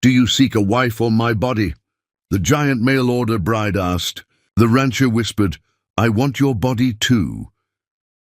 "Do you seek a wife or my body?" The giant mail-order bride asked. The rancher whispered, "I want your body too."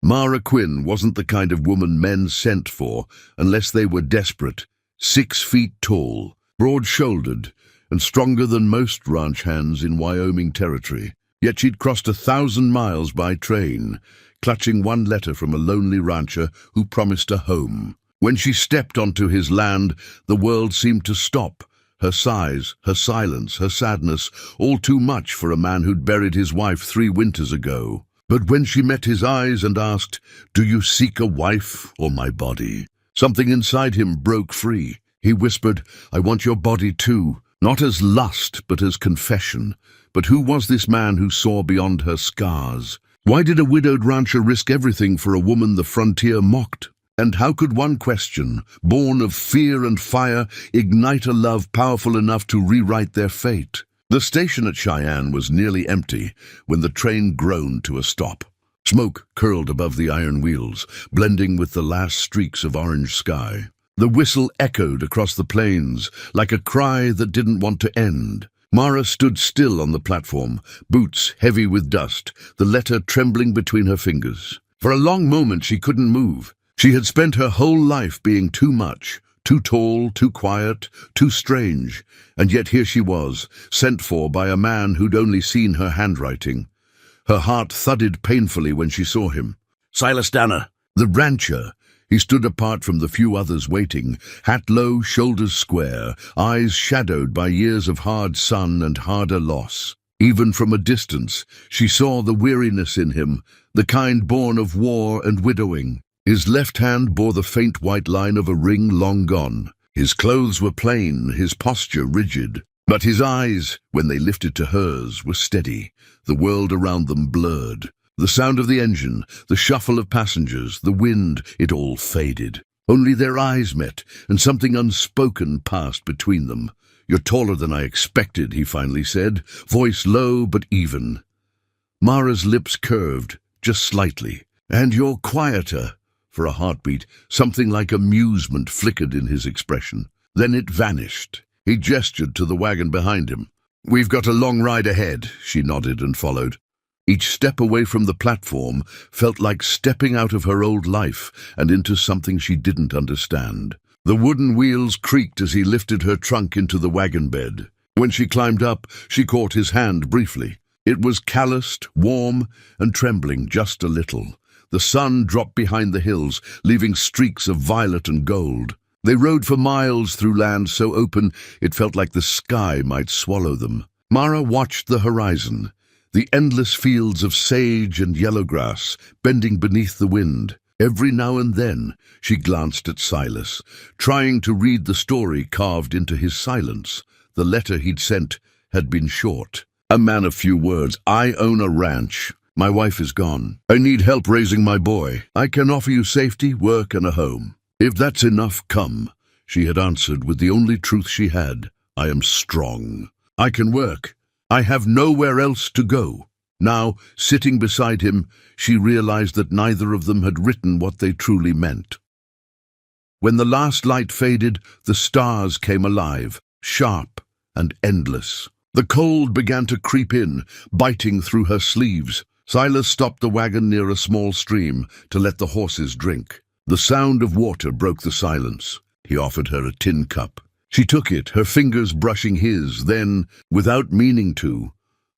Mara Quinn wasn't the kind of woman men sent for unless they were desperate. 6 feet tall, broad-shouldered, and stronger than most ranch hands in Wyoming territory. Yet she'd crossed 1,000 miles by train, clutching one letter from a lonely rancher who promised a home. When she stepped onto his land, the world seemed to stop. Her sighs, her silence, her sadness, all too much for a man who'd buried his wife 3 winters ago. But when she met his eyes and asked, "Do you seek a wife or my body?" something inside him broke free. He whispered, "I want your body too," not as lust but as confession. But who was this man who saw beyond her scars? Why did a widowed rancher risk everything for a woman the frontier mocked? And how could one question, born of fear and fire, ignite a love powerful enough to rewrite their fate? The station at Cheyenne was nearly empty when the train groaned to a stop. Smoke curled above the iron wheels, blending with the last streaks of orange sky. The whistle echoed across the plains like a cry that didn't want to end. Mara stood still on the platform, boots heavy with dust, the letter trembling between her fingers. For a long moment she couldn't move. She had spent her whole life being too much, too tall, too quiet, too strange, and yet here she was, sent for by a man who'd only seen her handwriting. Her heart thudded painfully when she saw him. Silas Danner, the rancher. He stood apart from the few others waiting, hat low, shoulders square, eyes shadowed by years of hard sun and harder loss. Even from a distance, she saw the weariness in him, the kind born of war and widowing. His left hand bore the faint white line of a ring long gone. His clothes were plain, his posture rigid. But his eyes, when they lifted to hers, were steady, the world around them blurred. The sound of the engine, the shuffle of passengers, the wind, it all faded. Only their eyes met, and something unspoken passed between them. "You're taller than I expected," he finally said, voice low but even. Mara's lips curved, just slightly. "And you're quieter." For a heartbeat, something like amusement flickered in his expression. Then it vanished. He gestured to the wagon behind him. "We've got a long ride ahead," she nodded and followed. Each step away from the platform felt like stepping out of her old life and into something she didn't understand. The wooden wheels creaked as he lifted her trunk into the wagon bed. When she climbed up, she caught his hand briefly. It was calloused, warm, and trembling just a little. The sun dropped behind the hills, leaving streaks of violet and gold. They rode for miles through land so open it felt like the sky might swallow them. Mara watched the horizon, the endless fields of sage and yellow grass bending beneath the wind. Every now and then she glanced at Silas, trying to read the story carved into his silence. The letter he'd sent had been short. "A man of few words. I own a ranch. My wife is gone. I need help raising my boy. I can offer you safety, work, and a home. If that's enough, come," she had answered with the only truth she had. "I am strong. I can work. I have nowhere else to go." Now, sitting beside him, she realized that neither of them had written what they truly meant. When the last light faded, the stars came alive, sharp and endless. The cold began to creep in, biting through her sleeves. Silas stopped the wagon near a small stream to let the horses drink. The sound of water broke the silence. He offered her a tin cup. She took it, her fingers brushing his, then, without meaning to,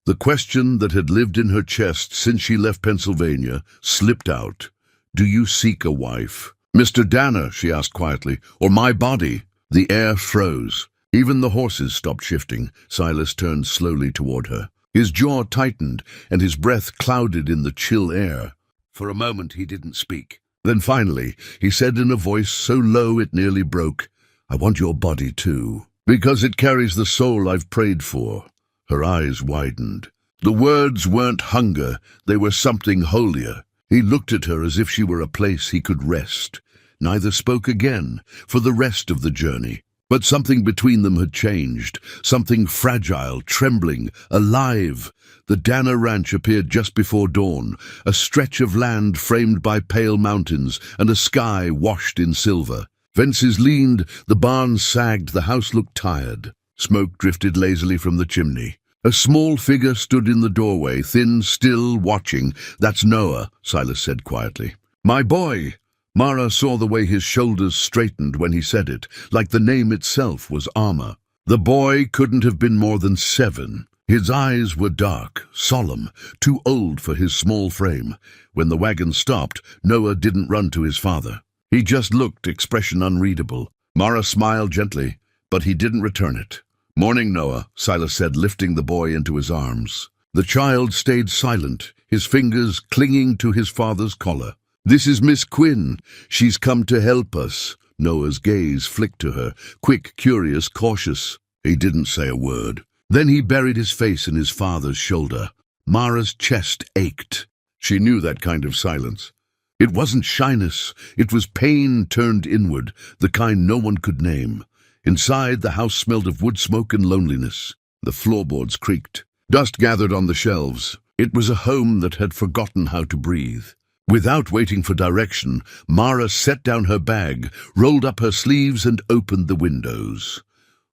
the question that had lived in her chest since she left Pennsylvania slipped out. "Do you seek a wife?" "Mr. Danner," she asked quietly, "or my body?" The air froze. Even the horses stopped shifting. Silas turned slowly toward her. His jaw tightened, and his breath clouded in the chill air. For a moment he didn't speak. Then finally, he said in a voice so low it nearly broke, "I want your body too, because it carries the soul I've prayed for." Her eyes widened. The words weren't hunger, they were something holier. He looked at her as if she were a place he could rest. Neither spoke again for the rest of the journey. But something between them had changed, something fragile, trembling, alive. The Danner Ranch appeared just before dawn, a stretch of land framed by pale mountains and a sky washed in silver. Fences leaned, the barn sagged, the house looked tired. Smoke drifted lazily from the chimney. A small figure stood in the doorway, thin, still, watching. "That's Noah," Silas said quietly. "My boy!" Mara saw the way his shoulders straightened when he said it, like the name itself was armor. The boy couldn't have been more than 7. His eyes were dark, solemn, too old for his small frame. When the wagon stopped, Noah didn't run to his father. He just looked, expression unreadable. Mara smiled gently, but he didn't return it. "Morning, Noah," Silas said, lifting the boy into his arms. The child stayed silent, his fingers clinging to his father's collar. "This is Miss Quinn. She's come to help us." Noah's gaze flicked to her, quick, curious, cautious. He didn't say a word. Then he buried his face in his father's shoulder. Mara's chest ached. She knew that kind of silence. It wasn't shyness, it was pain turned inward, the kind no one could name. Inside, the house smelled of wood smoke and loneliness. The floorboards creaked. Dust gathered on the shelves. It was a home that had forgotten how to breathe. Without waiting for direction, Mara set down her bag, rolled up her sleeves and opened the windows.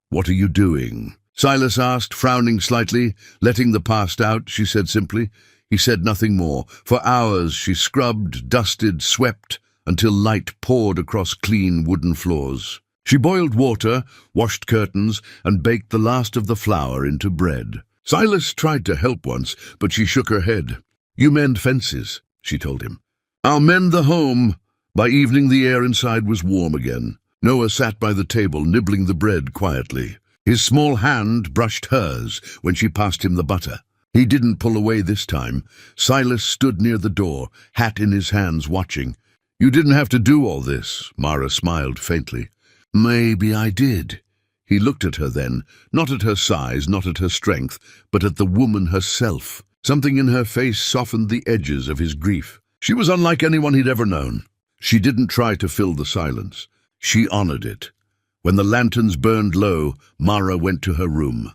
"What are you doing?" Silas asked, frowning slightly. "Letting the past out," she said simply. He said nothing more. For hours she scrubbed, dusted, swept, until light poured across clean wooden floors. She boiled water, washed curtains, and baked the last of the flour into bread. Silas tried to help once, but she shook her head. "You mend fences," she told him. "I'll mend the home." By evening the air inside was warm again. Noah sat by the table, nibbling the bread quietly. His small hand brushed hers when she passed him the butter. He didn't pull away this time. Silas stood near the door, hat in his hands, watching. "You didn't have to do all this," Mara smiled faintly. "Maybe I did." He looked at her then, not at her size, not at her strength, but at the woman herself. Something in her face softened the edges of his grief. She was unlike anyone he'd ever known. She didn't try to fill the silence. She honored it. When the lanterns burned low, Mara went to her room.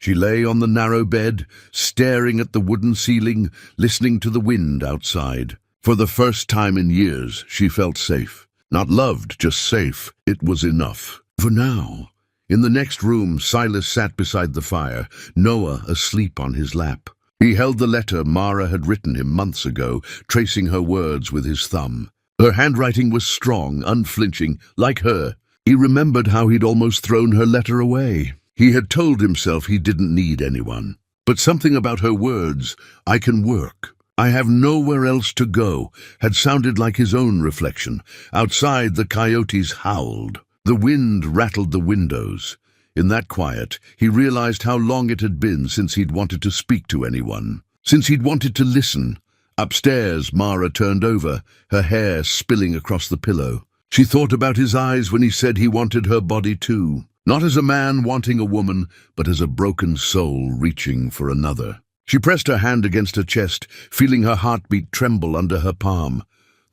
She lay on the narrow bed, staring at the wooden ceiling, listening to the wind outside. For the first time in years, she felt safe. Not loved, just safe. It was enough. For now. In the next room, Silas sat beside the fire, Noah asleep on his lap. He held the letter Mara had written him months ago, tracing her words with his thumb. Her handwriting was strong, unflinching, like her. He remembered how he'd almost thrown her letter away. He had told himself he didn't need anyone. But something about her words, "I can work, I have nowhere else to go," had sounded like his own reflection. Outside, the coyotes howled. The wind rattled the windows. In that quiet, he realized how long it had been since he'd wanted to speak to anyone, since he'd wanted to listen. Upstairs, Mara turned over, her hair spilling across the pillow. She thought about his eyes when he said he wanted her body too. Not as a man wanting a woman, but as a broken soul reaching for another. She pressed her hand against her chest, feeling her heartbeat tremble under her palm.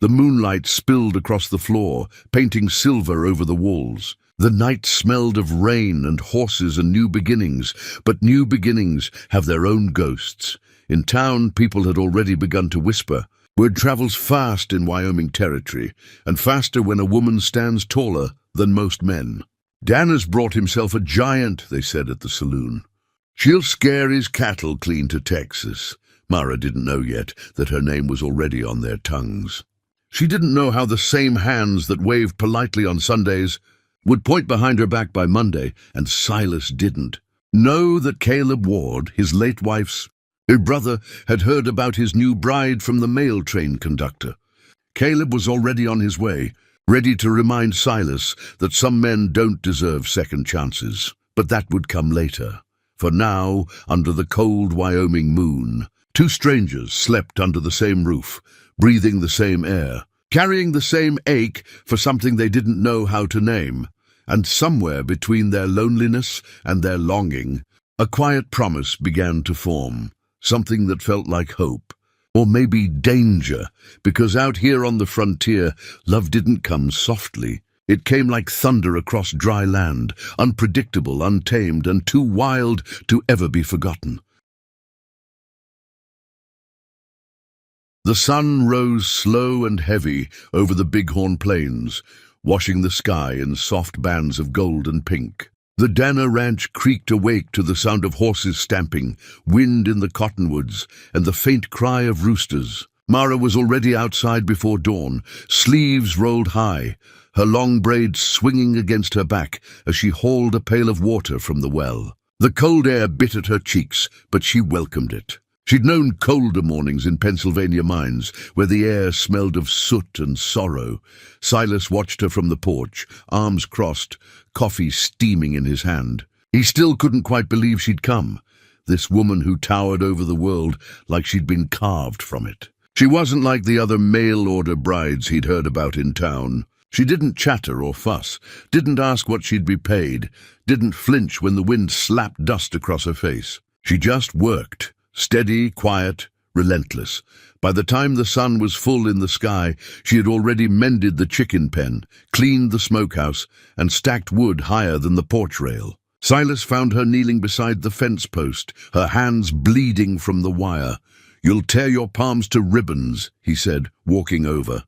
The moonlight spilled across the floor, painting silver over the walls. The night smelled of rain and horses and new beginnings, but new beginnings have their own ghosts. In town, people had already begun to whisper. Word travels fast in Wyoming territory, and faster when a woman stands taller than most men. "Dan has brought himself a giant," they said at the saloon. "She'll scare his cattle clean to Texas." Mara didn't know yet that her name was already on their tongues. She didn't know how the same hands that waved politely on Sundays would point behind her back by Monday, and Silas didn't. Know that Caleb Ward, his late wife's brother, had heard about his new bride from the mail train conductor. Caleb was already on his way, ready to remind Silas that some men don't deserve second chances. But that would come later. For now, under the cold Wyoming moon, two strangers slept under the same roof, breathing the same air, carrying the same ache for something they didn't know how to name. And somewhere between their loneliness and their longing, a quiet promise began to form, something that felt like hope. Or maybe danger, because out here on the frontier, love didn't come softly. It came like thunder across dry land, unpredictable, untamed, and too wild to ever be forgotten. The sun rose slow and heavy over the Bighorn Plains. washing the sky in soft bands of gold and pink. The Dana ranch creaked awake to the sound of horses stamping, wind in the cottonwoods, and the faint cry of roosters. Mara was already outside before dawn, sleeves rolled high, her long braids swinging against her back as she hauled a pail of water from the well. The cold air bit at her cheeks, but she welcomed it. She'd known colder mornings in Pennsylvania mines, where the air smelled of soot and sorrow. Silas watched her from the porch, arms crossed, coffee steaming in his hand. He still couldn't quite believe she'd come, this woman who towered over the world like she'd been carved from it. She wasn't like the other mail-order brides he'd heard about in town. She didn't chatter or fuss, didn't ask what she'd be paid, didn't flinch when the wind slapped dust across her face. She just worked. Steady, quiet, relentless. By the time the sun was full in the sky, she had already mended the chicken pen, cleaned the smokehouse, and stacked wood higher than the porch rail. Silas found her kneeling beside the fence post, her hands bleeding from the wire. "You'll tear your palms to ribbons," he said, walking over.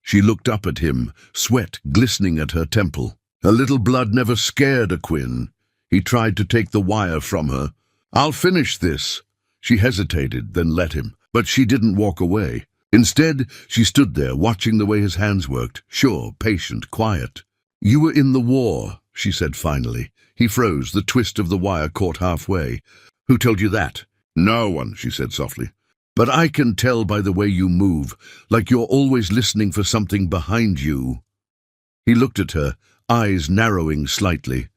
She looked up at him, sweat glistening at her temple. A little blood never scared a Quinn. He tried to take the wire from her. "I'll finish this." She hesitated, then let him, but she didn't walk away. Instead, she stood there, watching the way his hands worked, sure, patient, quiet. "You were in the war," she said finally. He froze, the twist of the wire caught halfway. "Who told you that?" "No one," she said softly. "But I can tell by the way you move, like you're always listening for something behind you." He looked at her, eyes narrowing slightly.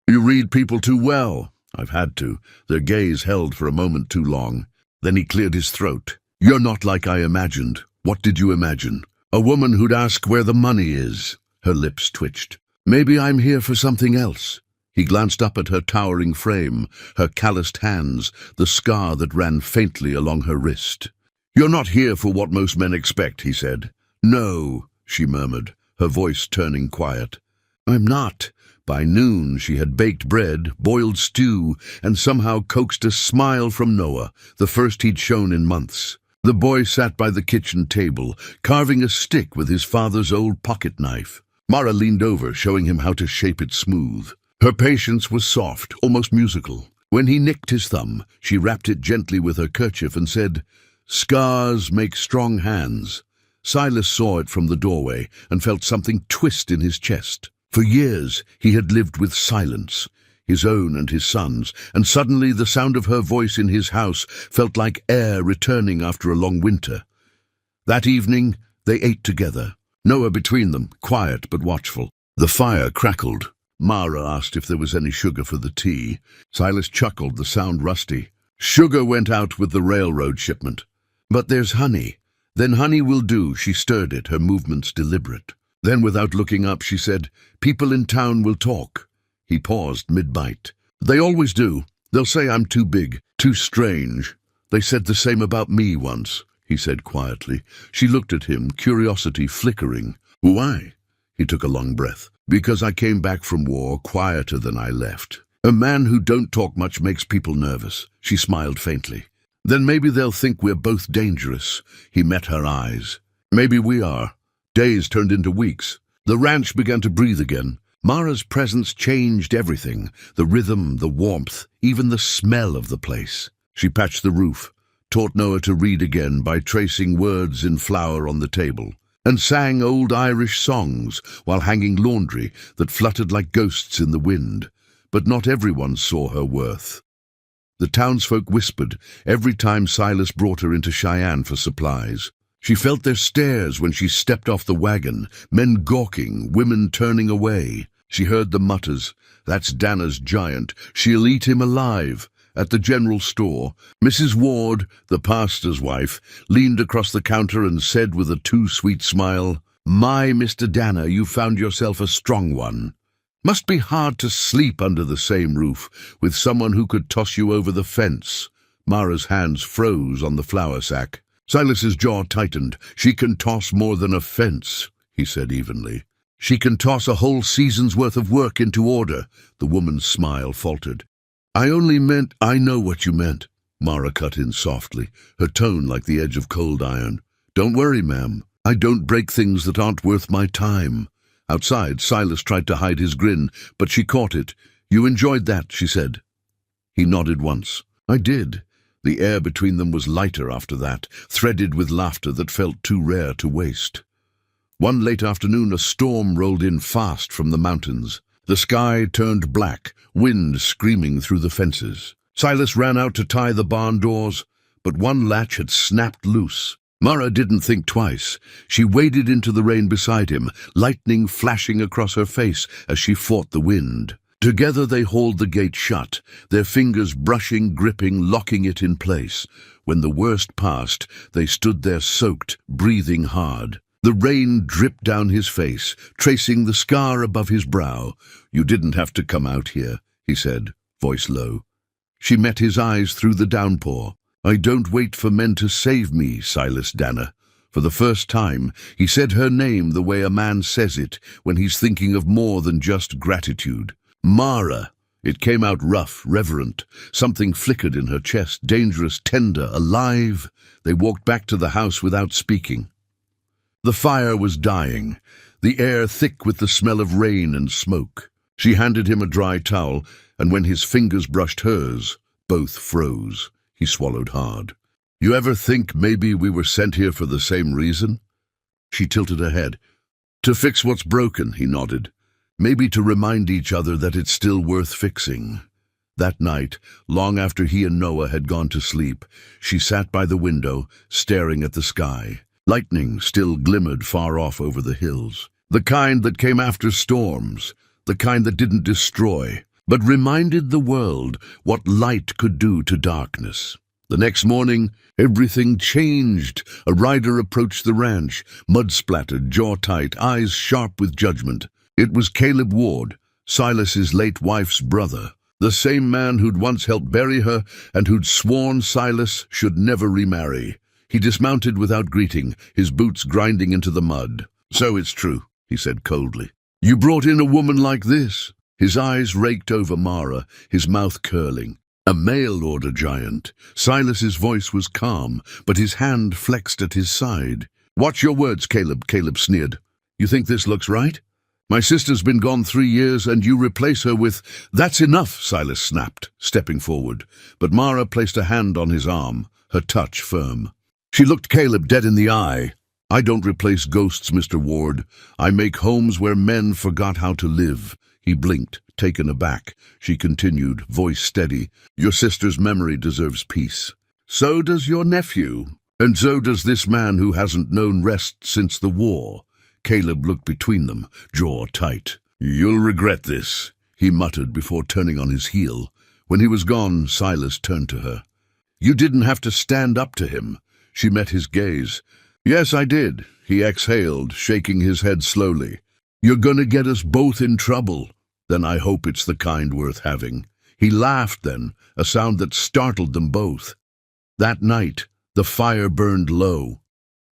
"You read people too well." "I've had to." Their gaze held for a moment too long. Then he cleared his throat. "You're not like I imagined." "What did you imagine?" "A woman who'd ask where the money is." Her lips twitched. "Maybe I'm here for something else." He glanced up at her towering frame, her calloused hands, the scar that ran faintly along her wrist. "You're not here for what most men expect," he said. "No," she murmured, her voice turning quiet. "I'm not." By noon she had baked bread, boiled stew, and somehow coaxed a smile from Noah, the first he'd shown in months. The boy sat by the kitchen table, carving a stick with his father's old pocket knife. Mara leaned over, showing him how to shape it smooth. Her patience was soft, almost musical. When he nicked his thumb, she wrapped it gently with her kerchief and said, "Scars make strong hands." Silas saw it from the doorway and felt something twist in his chest. For years he had lived with silence, his own and his son's, and suddenly the sound of her voice in his house felt like air returning after a long winter. That evening they ate together, Noah between them, quiet but watchful. The fire crackled. Mara asked if there was any sugar for the tea. Silas chuckled, the sound rusty. "Sugar went out with the railroad shipment. But there's honey." "Then honey will do." She stirred it, her movements deliberate. Then, without looking up, she said, "People in town will talk." He paused mid-bite. "They always do. They'll say I'm too big, too strange. They said the same about me once," he said quietly. She looked at him, curiosity flickering. "Why?" He took a long breath. "Because I came back from war quieter than I left. A man who don't talk much makes people nervous." She smiled faintly. "Then maybe they'll think we're both dangerous." He met her eyes. "Maybe we are." Days turned into weeks. The ranch began to breathe again. Mara's presence changed everything, the rhythm, the warmth, even the smell of the place. She patched the roof, taught Noah to read again by tracing words in flour on the table, and sang old Irish songs while hanging laundry that fluttered like ghosts in the wind. But not everyone saw her worth. The townsfolk whispered every time Silas brought her into Cheyenne for supplies. She felt their stares when she stepped off the wagon, men gawking, women turning away. She heard the mutters, "That's Dana's giant. She'll eat him alive." At the general store, Mrs. Ward, the pastor's wife, leaned across the counter and said with a too-sweet smile, "My, Mr. Dana, you found yourself a strong one. Must be hard to sleep under the same roof with someone who could toss you over the fence." Mara's hands froze on the flour sack. Silas's jaw tightened. "She can toss more than a fence," he said evenly. "She can toss a whole season's worth of work into order." The woman's smile faltered. "I only meant—" "I know what you meant," Mara cut in softly, her tone like the edge of cold iron. "Don't worry, ma'am. I don't break things that aren't worth my time." Outside, Silas tried to hide his grin, but she caught it. "You enjoyed that," she said. He nodded once. "I did." The air between them was lighter after that, threaded with laughter that felt too rare to waste. One late afternoon, a storm rolled in fast from the mountains. The sky turned black, wind screaming through the fences. Silas ran out to tie the barn doors, but one latch had snapped loose. Mara didn't think twice. She waded into the rain beside him, lightning flashing across her face as she fought the wind. Together they hauled the gate shut, their fingers brushing, gripping, locking it in place. When the worst passed, they stood there soaked, breathing hard. The rain dripped down his face, tracing the scar above his brow. "You didn't have to come out here," he said, voice low. She met his eyes through the downpour. "I don't wait for men to save me, Silas Danner." For the first time, he said her name the way a man says it when he's thinking of more than just gratitude. Mara. It came out rough, reverent. Something flickered in her chest, dangerous, tender, alive. They walked back to the house without speaking. The fire was dying, the air thick with the smell of rain and smoke. She handed him a dry towel, and when his fingers brushed hers, both froze. He swallowed hard. "You ever think maybe we were sent here for the same reason?" She tilted her head. "To fix what's broken," he nodded. "Maybe to remind each other that it's still worth fixing." That night, long after he and Noah had gone to sleep, she sat by the window, staring at the sky. Lightning still glimmered far off over the hills. The kind that came after storms, the kind that didn't destroy, but reminded the world what light could do to darkness. The next morning, everything changed. A rider approached the ranch, mud-splattered, jaw-tight, eyes sharp with judgment. It was Caleb Ward, Silas's late wife's brother, the same man who'd once helped bury her and who'd sworn Silas should never remarry. He dismounted without greeting, his boots grinding into the mud. "So it's true," he said coldly. "You brought in a woman like this?" His eyes raked over Mara, his mouth curling. "A mail-order giant." Silas's voice was calm, but his hand flexed at his side. "Watch your words, Caleb," Caleb sneered. "You think this looks right? My sister's been gone 3 years, and you replace her with—" "That's enough," Silas snapped, stepping forward. But Mara placed a hand on his arm, her touch firm. She looked Caleb dead in the eye. "I don't replace ghosts, Mr. Ward. I make homes where men forgot how to live." He blinked, taken aback. She continued, voice steady. "Your sister's memory deserves peace. So does your nephew. And so does this man who hasn't known rest since the war." Caleb looked between them, jaw tight. "You'll regret this," he muttered before turning on his heel. When he was gone, Silas turned to her. "You didn't have to stand up to him." She met his gaze. "Yes, I did," he exhaled, shaking his head slowly. "You're gonna get us both in trouble. Then I hope it's the kind worth having." He laughed then, a sound that startled them both. That night, the fire burned low.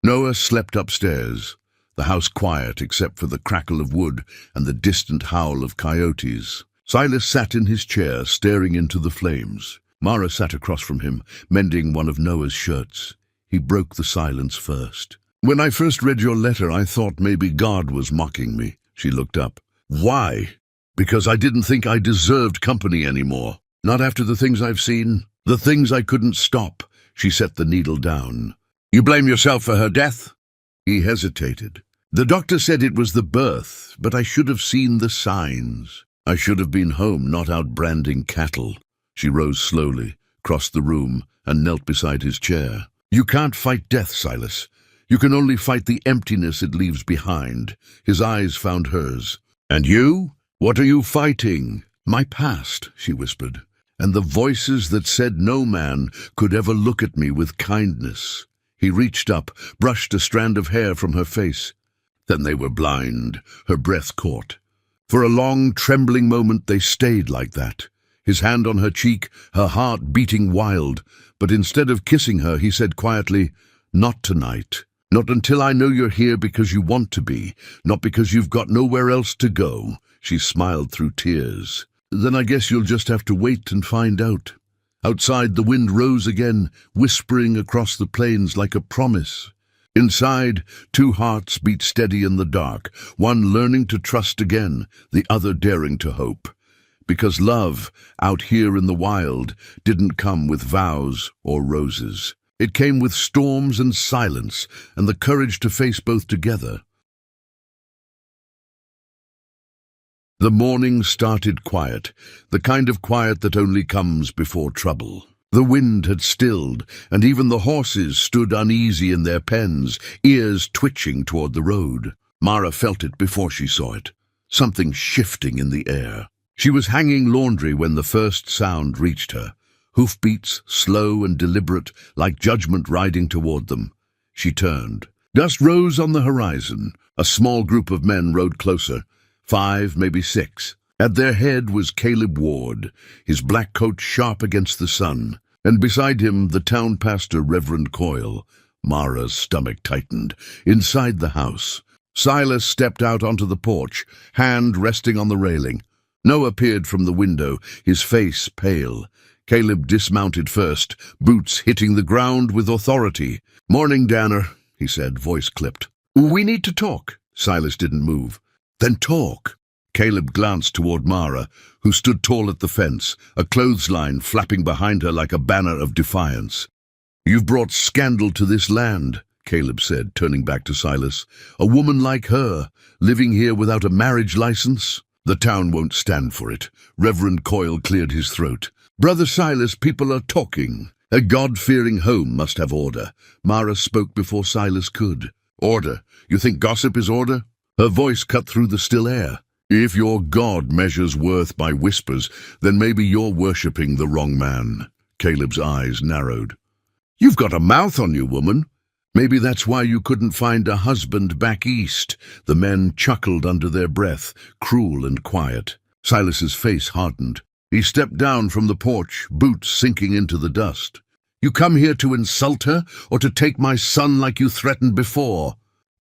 Noah slept upstairs, the house quiet except for the crackle of wood and the distant howl of coyotes. Silas sat in his chair, staring into the flames. Mara sat across from him, mending one of Noah's shirts. He broke the silence first. "When I first read your letter, I thought maybe God was mocking me." She looked up. "Why?" "Because I didn't think I deserved company anymore. Not after the things I've seen, the things I couldn't stop." She set the needle down. "You blame yourself for her death?" He hesitated. "The doctor said it was the birth, but I should have seen the signs. I should have been home, not out branding cattle." She rose slowly, crossed the room, and knelt beside his chair. "You can't fight death, Silas. You can only fight the emptiness it leaves behind." His eyes found hers. "And you? What are you fighting?" "My past," she whispered, "and the voices that said no man could ever look at me with kindness." He reached up, brushed a strand of hair from her face. Then they were blind, her breath caught. For a long, trembling moment they stayed like that, his hand on her cheek, her heart beating wild. But instead of kissing her, he said quietly, "Not tonight. Not until I know you're here because you want to be, not because you've got nowhere else to go." She smiled through tears. "Then I guess you'll just have to wait and find out." Outside, the wind rose again, whispering across the plains like a promise. Inside, two hearts beat steady in the dark, one learning to trust again, the other daring to hope. Because love, out here in the wild, didn't come with vows or roses. It came with storms and silence, and the courage to face both together. The morning started quiet, the kind of quiet that only comes before trouble. The wind had stilled, and even the horses stood uneasy in their pens, ears twitching toward the road. Mara felt it before she saw it, something shifting in the air. She was hanging laundry when the first sound reached her, hoofbeats slow and deliberate, like judgment riding toward them. She turned. Dust rose on the horizon. A small group of men rode closer, 5, maybe 6. At their head was Caleb Ward, his black coat sharp against the sun, and beside him the town pastor, Reverend Coyle. Mara's stomach tightened. Inside the house, Silas stepped out onto the porch, hand resting on the railing. Noah peered from the window, his face pale. Caleb dismounted first, boots hitting the ground with authority. "Morning, Danner," he said, voice clipped. "We need to talk." Silas didn't move. "Then talk." Caleb glanced toward Mara, who stood tall at the fence, a clothesline flapping behind her like a banner of defiance. "You've brought scandal to this land," Caleb said, turning back to Silas. "A woman like her, living here without a marriage license? The town won't stand for it." Reverend Coyle cleared his throat. "Brother Silas, people are talking. A God-fearing home must have order." Mara spoke before Silas could. "Order? You think gossip is order?" Her voice cut through the still air. "If your God measures worth by whispers, then maybe you're worshipping the wrong man." Caleb's eyes narrowed. "You've got a mouth on you, woman. Maybe that's why you couldn't find a husband back east." The men chuckled under their breath, cruel and quiet. Silas's face hardened. He stepped down from the porch, boots sinking into the dust. "You come here to insult her, or to take my son like you threatened before?"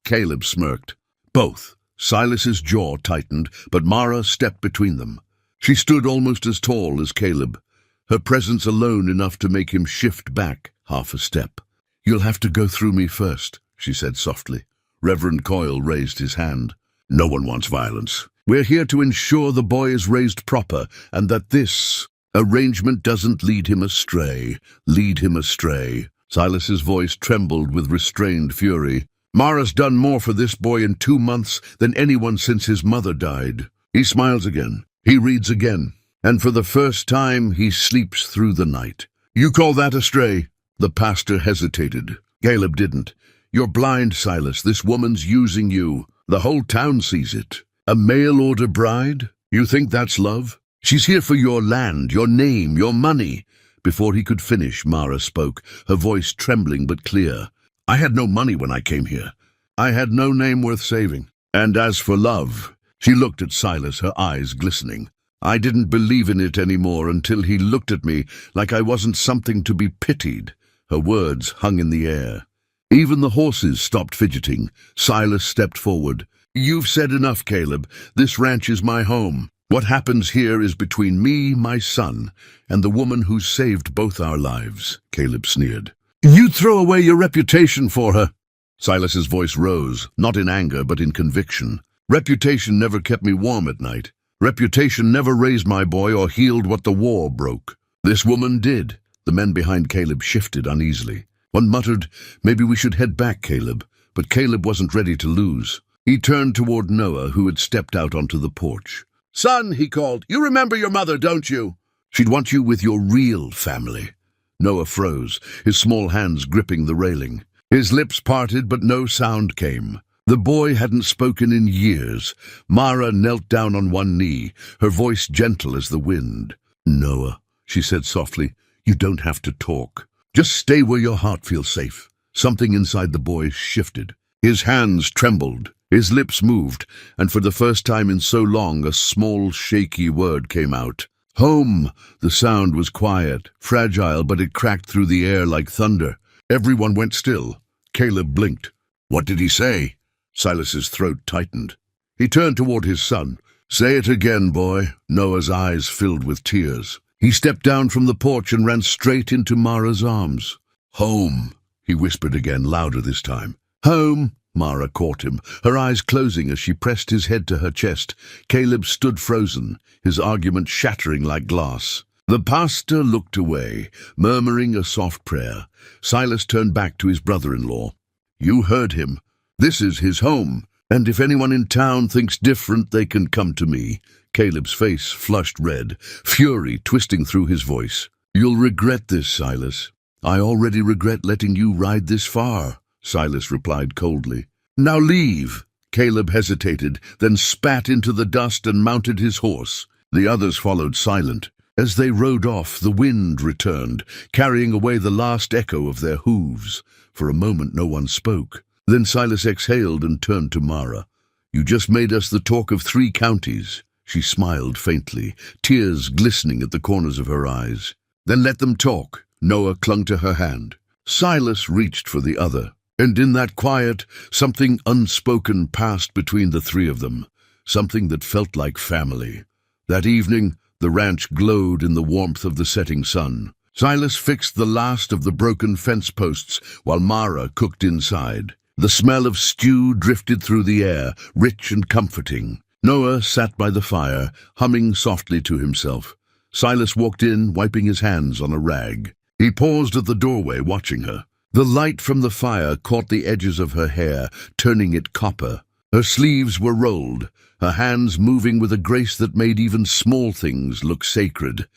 Caleb smirked. "Both." Silas's jaw tightened, but Mara stepped between them. She stood almost as tall as Caleb, her presence alone enough to make him shift back half a step. "You'll have to go through me first," she said softly. Reverend Coyle raised his hand. "No one wants violence. We're here to ensure the boy is raised proper, and that this arrangement doesn't lead him astray. Lead him astray." Silas's voice trembled with restrained fury. "Mara's done more for this boy in 2 months than anyone since his mother died." He smiles again. He reads again. "And for the first time, he sleeps through the night." "You call that astray?" The pastor hesitated. Caleb didn't. "You're blind, Silas. This woman's using you. The whole town sees it. A mail-order bride? You think that's love? She's here for your land, your name, your money." Before he could finish, Mara spoke, her voice trembling but clear. "I had no money when I came here. I had no name worth saving. And as for love," she looked at Silas, her eyes glistening, "I didn't believe in it anymore until he looked at me like I wasn't something to be pitied." Her words hung in the air. Even the horses stopped fidgeting. Silas stepped forward. "You've said enough, Caleb. This ranch is my home. What happens here is between me, my son, and the woman who saved both our lives." Caleb sneered. "You'd throw away your reputation for her." Silas's voice rose, not in anger but in conviction. "Reputation never kept me warm at night. Reputation never raised my boy or healed what the war broke. This woman did." The men behind Caleb shifted uneasily. One muttered, "Maybe we should head back, Caleb." But Caleb wasn't ready to lose. He turned toward Noah, who had stepped out onto the porch. "Son," he called, "you remember your mother, don't you? She'd want you with your real family." Noah froze, his small hands gripping the railing. His lips parted, but no sound came. The boy hadn't spoken in years. Mara knelt down on one knee, her voice gentle as the wind. "Noah," she said softly, "you don't have to talk. Just stay where your heart feels safe." Something inside the boy shifted. His hands trembled, his lips moved, and for the first time in so long a small, shaky word came out. "Home." The sound was quiet, fragile, but it cracked through the air like thunder. Everyone went still. Caleb blinked. "What did he say?" Silas's throat tightened. He turned toward his son. "Say it again, boy." Noah's eyes filled with tears. He stepped down from the porch and ran straight into Mara's arms. "Home," he whispered again, louder this time. Home, Mara caught him, her eyes closing as she pressed his head to her chest. Caleb stood frozen, his argument shattering like glass. The pastor looked away, murmuring a soft prayer. Silas turned back to his brother-in-law. You heard him. This is his home, and if anyone in town thinks different, they can come to me. Caleb's face flushed red, fury twisting through his voice. You'll regret this, Silas. I already regret letting you ride this far, Silas replied coldly. Now leave. Caleb hesitated, then spat into the dust and mounted his horse. The others followed silent. As they rode off, the wind returned, carrying away the last echo of their hooves. For a moment no one spoke. Then Silas exhaled and turned to Mara. You just made us the talk of 3 counties. She smiled faintly, tears glistening at the corners of her eyes. Then let them talk. Noah clung to her hand. Silas reached for the other, and in that quiet, something unspoken passed between the 3 of them, something that felt like family. That evening, the ranch glowed in the warmth of the setting sun. Silas fixed the last of the broken fence posts while Mara cooked inside. The smell of stew drifted through the air, rich and comforting. Noah sat by the fire, humming softly to himself. Silas walked in, wiping his hands on a rag. He paused at the doorway, watching her. The light from the fire caught the edges of her hair, turning it copper. Her sleeves were rolled, her hands moving with a grace that made even small things look sacred.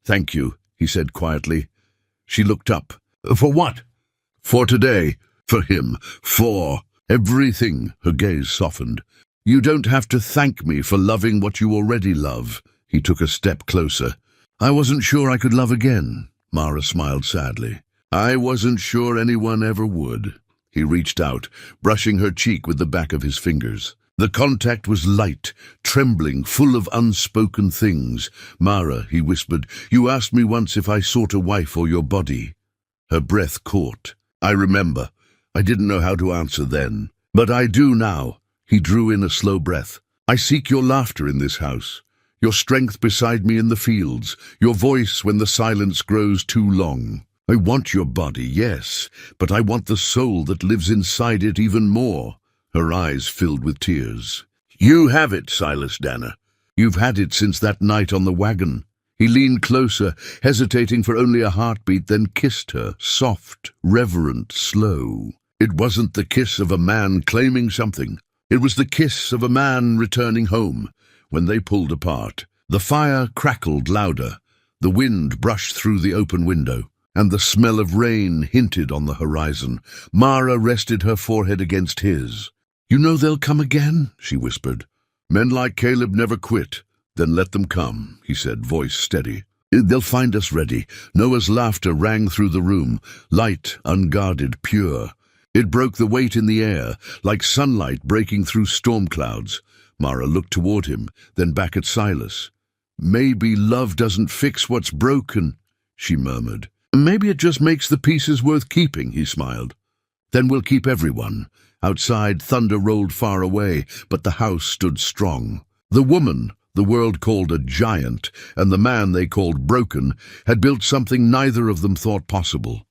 Thank you, he said quietly. She looked up. For what? For today. For him. For everything. Her gaze softened. You don't have to thank me for loving what you already love. He took a step closer. I wasn't sure I could love again. Mara smiled sadly. I wasn't sure anyone ever would. He reached out, brushing her cheek with the back of his fingers. The contact was light, trembling, full of unspoken things. Mara, he whispered, you asked me once if I sought a wife or your body. Her breath caught. I remember. I didn't know how to answer then. But I do now. He drew in a slow breath. I seek your laughter in this house. Your strength beside me in the fields. Your voice when the silence grows too long. I want your body, yes, but I want the soul that lives inside it even more. Her eyes filled with tears. You have it, Silas Danner. You've had it since that night on the wagon. He leaned closer, hesitating for only a heartbeat, then kissed her, soft, reverent, slow. It wasn't the kiss of a man claiming something. It was the kiss of a man returning home. When they pulled apart, the fire crackled louder. The wind brushed through the open window, and the smell of rain hinted on the horizon. Mara rested her forehead against his. You know they'll come again, she whispered. Men like Caleb never quit. Then let them come, he said, voice steady. They'll find us ready. Noah's laughter rang through the room, light, unguarded, pure. It broke the weight in the air, like sunlight breaking through storm clouds. Mara looked toward him, then back at Silas. Maybe love doesn't fix what's broken, she murmured. Maybe it just makes the pieces worth keeping, he smiled. Then we'll keep everyone. Outside, thunder rolled far away, but the house stood strong. The woman the world called a giant, and the man they called broken, had built something neither of them thought possible.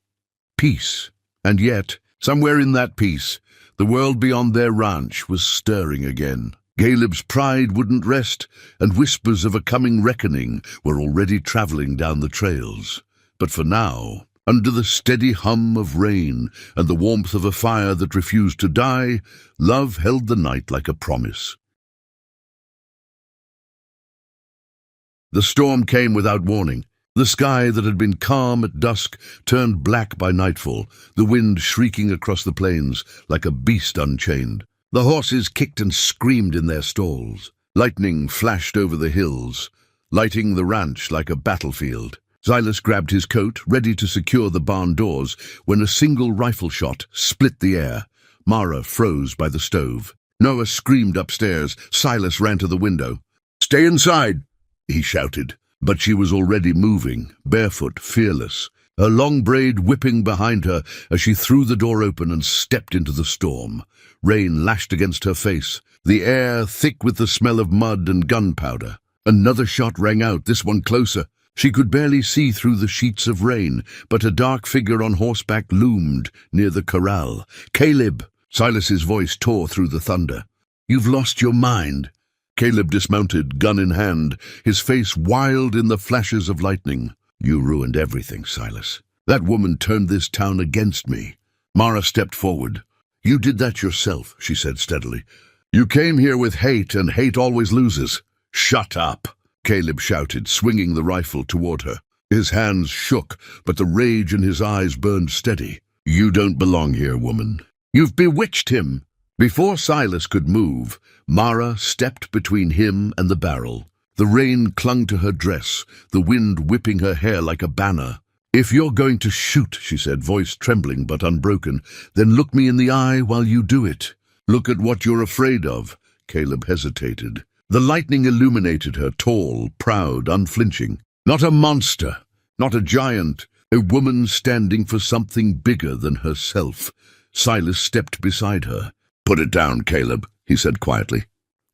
Peace. And yet, somewhere in that peace, the world beyond their ranch was stirring again. Caleb's pride wouldn't rest, and whispers of a coming reckoning were already traveling down the trails. But for now, under the steady hum of rain and the warmth of a fire that refused to die, love held the night like a promise. The storm came without warning. The sky that had been calm at dusk turned black by nightfall, the wind shrieking across the plains like a beast unchained. The horses kicked and screamed in their stalls. Lightning flashed over the hills, lighting the ranch like a battlefield. Silas grabbed his coat, ready to secure the barn doors, when a single rifle shot split the air. Mara froze by the stove. Noah screamed upstairs. Silas ran to the window. "Stay inside!" he shouted. But she was already moving, barefoot, fearless, her long braid whipping behind her as she threw the door open and stepped into the storm. Rain lashed against her face, the air thick with the smell of mud and gunpowder. Another shot rang out, this one closer. She could barely see through the sheets of rain, but a dark figure on horseback loomed near the corral. "Caleb!" Silas's voice tore through the thunder. "You've lost your mind." Caleb dismounted, gun in hand, his face wild in the flashes of lightning. "You ruined everything, Silas. That woman turned this town against me." Mara stepped forward. "You did that yourself," she said steadily. "You came here with hate, and hate always loses." "Shut up," Caleb shouted, swinging the rifle toward her. His hands shook, but the rage in his eyes burned steady. "You don't belong here, woman. You've bewitched him." Before Silas could move, Mara stepped between him and the barrel. The rain clung to her dress, the wind whipping her hair like a banner. "If you're going to shoot," she said, voice trembling but unbroken, "then look me in the eye while you do it. Look at what you're afraid of." Caleb hesitated. The lightning illuminated her, tall, proud, unflinching. Not a monster, not a giant, a woman standing for something bigger than herself. Silas stepped beside her. "Put it down, Caleb," he said quietly.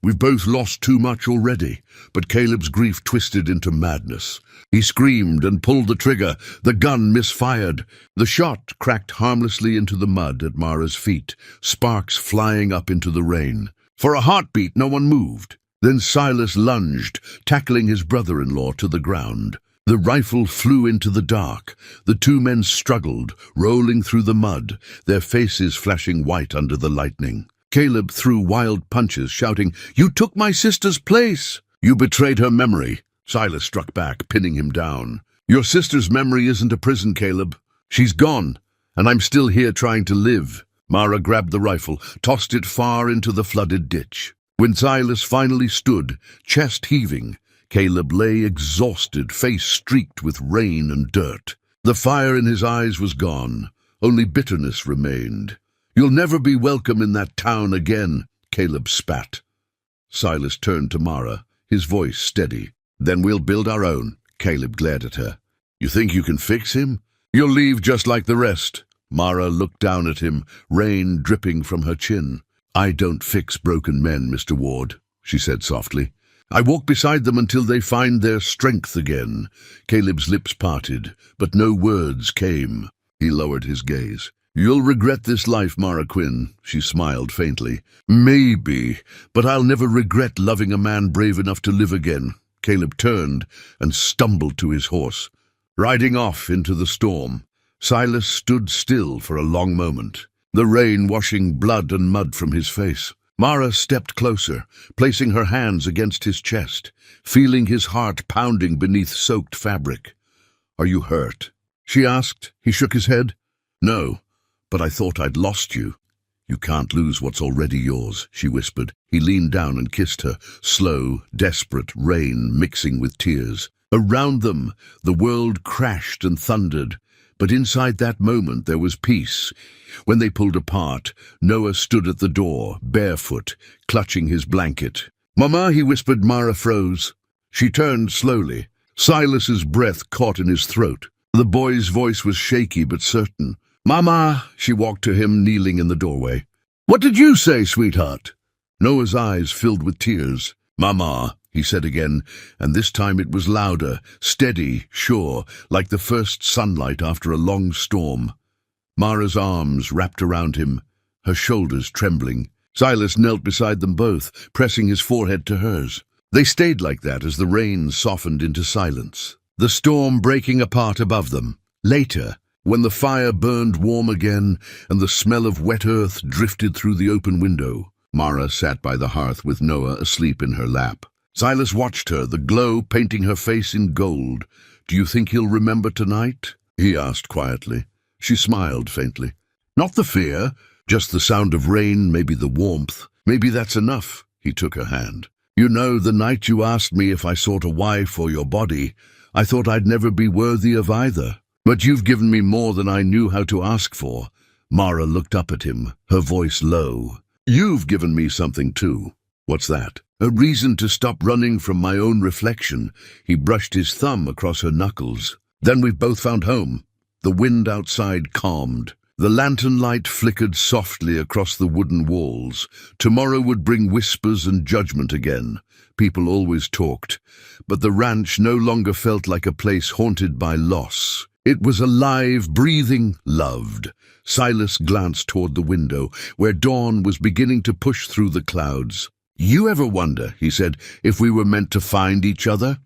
"We've both lost too much already." But Caleb's grief twisted into madness. He screamed and pulled the trigger. The gun misfired. The shot cracked harmlessly into the mud at Mara's feet, sparks flying up into the rain. For a heartbeat, no one moved. Then Silas lunged, tackling his brother-in-law to the ground. The rifle flew into the dark. The two men struggled, rolling through the mud, their faces flashing white under the lightning. Caleb threw wild punches, shouting, "You took my sister's place!" "You betrayed her memory." Silas struck back, pinning him down. "Your sister's memory isn't a prison, Caleb. She's gone, and I'm still here trying to live." Mara grabbed the rifle, tossed it far into the flooded ditch. When Silas finally stood, chest heaving, Caleb lay exhausted, face streaked with rain and dirt. The fire in his eyes was gone. Only bitterness remained. "You'll never be welcome in that town again," Caleb spat. Silas turned to Mara, his voice steady. "Then we'll build our own." Caleb glared at her. "You think you can fix him? You'll leave just like the rest." Mara looked down at him, rain dripping from her chin. "I don't fix broken men, Mr. Ward," she said softly. "I walk beside them until they find their strength again." Caleb's lips parted, but no words came. He lowered his gaze. "You'll regret this life, Mara Quinn," she smiled faintly. "Maybe, but I'll never regret loving a man brave enough to live again." Caleb turned and stumbled to his horse, riding off into the storm. Silas stood still for a long moment, the rain washing blood and mud from his face. Mara stepped closer, placing her hands against his chest, feeling his heart pounding beneath soaked fabric. "Are you hurt?" she asked. He shook his head. "No, but I thought I'd lost you." "You can't lose what's already yours," she whispered. He leaned down and kissed her, slow, desperate, rain mixing with tears. Around them, the world crashed and thundered, but inside that moment there was peace. When they pulled apart, Noah stood at the door, barefoot, clutching his blanket. "Mama," he whispered. Mara froze. She turned slowly. Silas's breath caught in his throat. The boy's voice was shaky but certain. "Mama," she walked to him, kneeling in the doorway. "What did you say, sweetheart?" Noah's eyes filled with tears. "Mama," he said again, and this time it was louder, steady, sure, like the first sunlight after a long storm. Mara's arms wrapped around him, her shoulders trembling. Silas knelt beside them both, pressing his forehead to hers. They stayed like that as the rain softened into silence, the storm breaking apart above them. Later, when the fire burned warm again and the smell of wet earth drifted through the open window, Mara sat by the hearth with Noah asleep in her lap. Silas watched her, the glow painting her face in gold. "Do you think he'll remember tonight?" he asked quietly. She smiled faintly. "Not the fear, just the sound of rain, maybe the warmth. Maybe that's enough." He took her hand. "You know, the night you asked me if I sought a wife or your body, I thought I'd never be worthy of either. But you've given me more than I knew how to ask for." Mara looked up at him, her voice low. "You've given me something too." "What's that?" "A reason to stop running from my own reflection." He brushed his thumb across her knuckles. "Then we've both found home." The wind outside calmed. The lantern light flickered softly across the wooden walls. Tomorrow would bring whispers and judgment again. People always talked, but the ranch no longer felt like a place haunted by loss. It was alive, breathing, loved. Silas glanced toward the window, where dawn was beginning to push through the clouds. "You ever wonder," he said, "if we were meant to find each other?"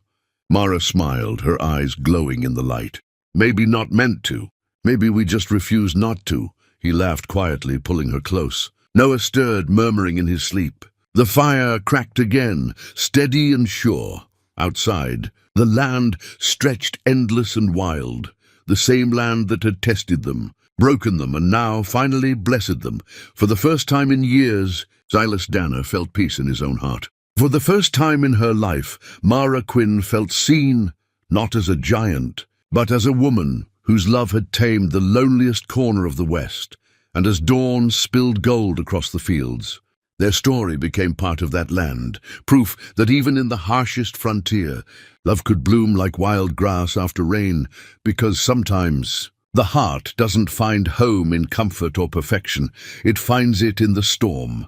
Mara smiled, her eyes glowing in the light. "Maybe not meant to. Maybe we just refuse not to." He laughed quietly, pulling her close. Noah stirred, murmuring in his sleep. The fire cracked again, steady and sure. Outside, the land stretched endless and wild, the same land that had tested them, broken them, and now finally blessed them. For the first time in years, Silas Danner felt peace in his own heart. For the first time in her life, Mara Quinn felt seen, not as a giant, but as a woman whose love had tamed the loneliest corner of the West, and as dawn spilled gold across the fields, their story became part of that land, proof that even in the harshest frontier, love could bloom like wild grass after rain, because sometimes the heart doesn't find home in comfort or perfection, it finds it in the storm.